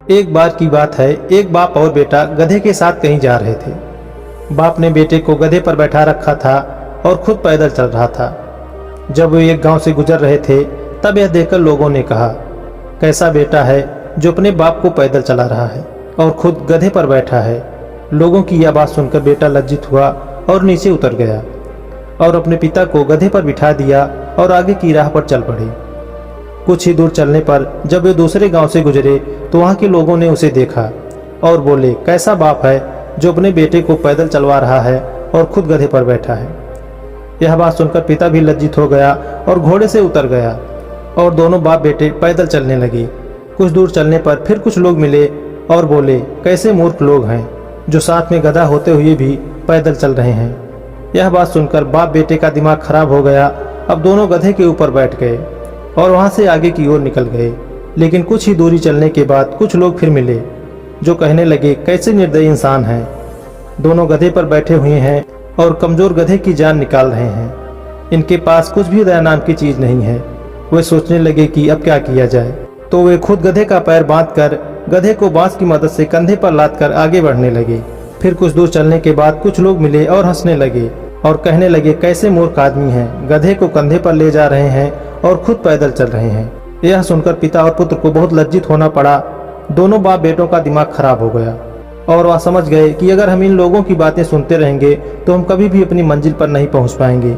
एक बार की बात है, एक बाप और बेटा गधे के साथ कहीं जा रहे थे। बाप ने बेटे को गधे पर बैठा रखा था और खुद पैदल चल रहा था। जब वे एक गांव से गुजर रहे थे तब यह देखकर लोगों ने कहा, कैसा बेटा है जो अपने बाप को पैदल चला रहा है और खुद गधे पर बैठा है। लोगों की यह बात सुनकर बेटा लज्जित हुआ और नीचे उतर गया और अपने पिता को गधे पर बिठा दिया और आगे की राह पर चल पड़े। कुछ ही दूर चलने पर जब वे दूसरे गांव से गुजरे तो वहां के लोगों ने उसे देखा और बोले, कैसा बाप है जो अपने बेटे को पैदल चलवा रहा है और खुद गधे पर बैठा है। यह बात सुनकर पिता भी लज्जित हो गया और घोड़े से उतर गया और दोनों बाप बेटे पैदल चलने लगे। कुछ दूर चलने पर फिर कुछ लोग मिले और बोले, कैसे मूर्ख लोग हैं जो साथ में गधा होते हुए भी पैदल चल रहे हैं। यह बात सुनकर बाप बेटे का दिमाग खराब हो गया। अब दोनों गधे के ऊपर बैठ गए और वहां से आगे की ओर निकल गए। लेकिन कुछ ही दूरी चलने के बाद कुछ लोग फिर मिले जो कहने लगे, कैसे निर्दयी इंसान हैं। दोनों गधे पर बैठे हुए हैं और कमजोर गधे की जान निकाल रहे हैं। इनके पास कुछ भी दया नाम की चीज नहीं है। वे सोचने लगे कि अब क्या किया जाए, तो वे खुद गधे का पैर बांधकर गधे को बांस की मदद से कंधे पर लादकर आगे बढ़ने लगे। फिर कुछ दूर चलने के बाद कुछ लोग मिले और हंसने लगे और कहने लगे, कैसे मूर्ख आदमी हैं, गधे को कंधे पर ले जा रहे हैं और खुद पैदल चल रहे हैं। यह सुनकर पिता और पुत्र को बहुत लज्जित होना पड़ा। दोनों बाप बेटों का दिमाग खराब हो गया और वह समझ गए कि अगर हम इन लोगों की बातें सुनते रहेंगे तो हम कभी भी अपनी मंजिल पर नहीं पहुंच पाएंगे।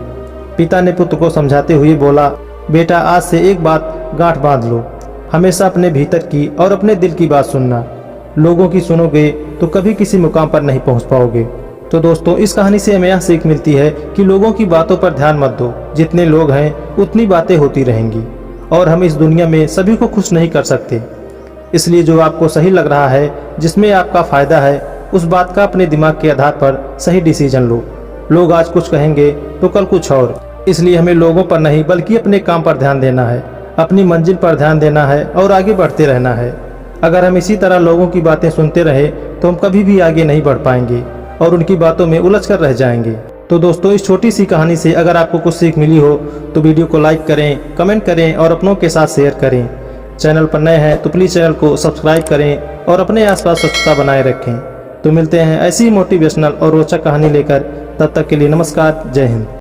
पिता ने पुत्र को समझाते हुए बोला, बेटा आज से एक बात गांठ बांध लो, हमेशा अपने भीतर की और अपने दिल की बात सुनना। लोगों की सुनोगे तो कभी किसी मुकाम पर नहीं पहुंच पाओगे। तो दोस्तों, इस कहानी से हमें यह सीख मिलती है कि लोगों की बातों पर ध्यान मत दो। जितने लोग हैं उतनी बातें होती रहेंगी और हम इस दुनिया में सभी को खुश नहीं कर सकते। इसलिए जो आपको सही लग रहा है, जिसमें आपका फायदा है, उस बात का अपने दिमाग के आधार पर सही डिसीजन लो। लोग आज कुछ कहेंगे तो कल कुछ और, इसलिए हमें लोगों पर नहीं बल्कि अपने काम पर ध्यान देना है, अपनी मंजिल पर ध्यान देना है और आगे बढ़ते रहना है। अगर हम इसी तरह लोगों की बातें सुनते रहे तो हम कभी भी आगे नहीं बढ़ पाएंगे और उनकी बातों में उलझ कर रह जाएंगे। तो दोस्तों, इस छोटी सी कहानी से अगर आपको कुछ सीख मिली हो तो वीडियो को लाइक करें, कमेंट करें और अपनों के साथ शेयर करें। चैनल पर नए हैं तो प्लीज़ चैनल को सब्सक्राइब करें और अपने आसपास स्वच्छता बनाए रखें। तो मिलते हैं ऐसी मोटिवेशनल और रोचक कहानी लेकर। तब तक के लिए नमस्कार, जय हिंद।